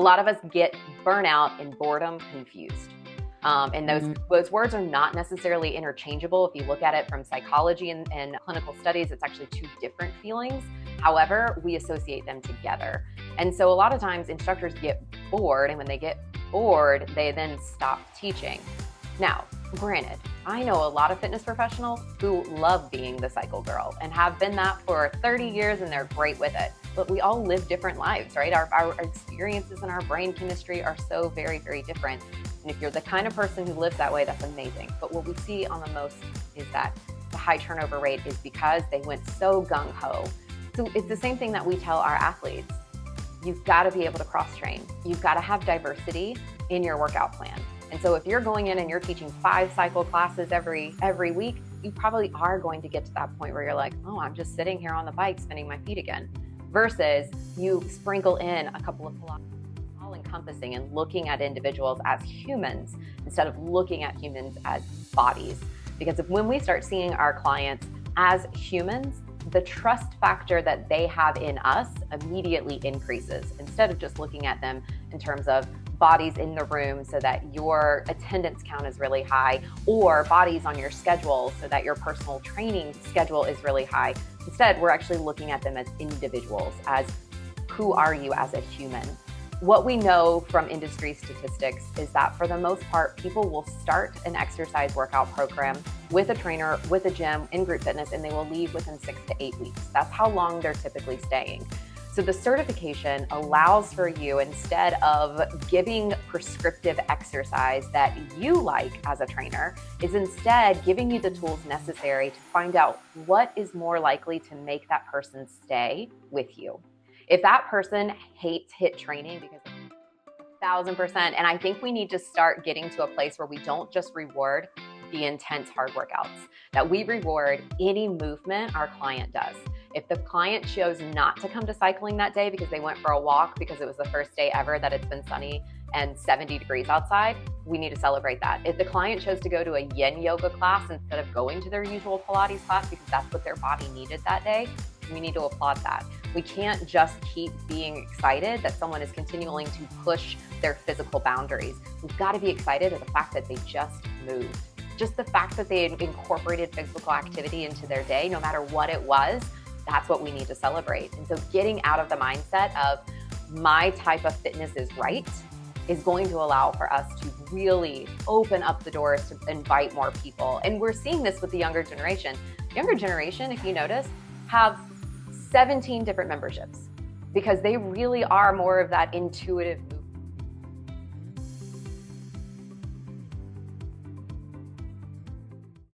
lot of us get burnout and boredom confused. And those words are not necessarily interchangeable. If you look at it from psychology and clinical studies, it's actually two different feelings. However, we associate them together. And so a lot of times instructors get bored, and when they get bored, they then stop teaching. Now, granted, I know a lot of fitness professionals who love being the cycle girl and have been that for 30 years, and they're great with it. But we all live different lives, right? Our experiences and our brain chemistry are so very, very different. And if you're the kind of person who lives that way, that's amazing. But what we see on the most is that the high turnover rate is because they went so gung-ho. So it's the same thing that we tell our athletes. You've got to be able to cross-train. You've got to have diversity in your workout plan. And so if you're going in and you're teaching 5 cycle classes every week, you probably are going to get to that point where you're like, oh, I'm just sitting here on the bike spinning my feet again. Versus you sprinkle in a couple of Pilates, all encompassing, and looking at individuals as humans instead of looking at humans as bodies. Because when we start seeing our clients as humans, the trust factor that they have in us immediately increases, instead of just looking at them in terms of bodies in the room so that your attendance count is really high, or bodies on your schedule so that your personal training schedule is really high. Instead, we're actually looking at them as individuals, as who are you as a human? What we know from industry statistics is that for the most part, people will start an exercise workout program with a trainer, with a gym, in group fitness, and they will leave within 6 to 8 weeks. That's how long they're typically staying. So the certification allows for you, instead of giving prescriptive exercise that you like as a trainer, is instead giving you the tools necessary to find out what is more likely to make that person stay with you. If that person hates HIIT training, because 1,000%, and I think we need to start getting to a place where we don't just reward the intense hard workouts, that we reward any movement our client does. If the client chose not to come to cycling that day because they went for a walk because it was the first day ever that it's been sunny and 70 degrees outside, we need to celebrate that. If the client chose to go to a yin yoga class instead of going to their usual Pilates class because that's what their body needed that day, we need to applaud that. We can't just keep being excited that someone is continuing to push their physical boundaries. We've got to be excited at the fact that they just moved. Just the fact that they incorporated physical activity into their day, no matter what it was, that's what we need to celebrate. And so getting out of the mindset of my type of fitness is right is going to allow for us to really open up the doors to invite more people. And we're seeing this with the younger generation. Younger generation, if you notice, have 17 different memberships because they really are more of that intuitive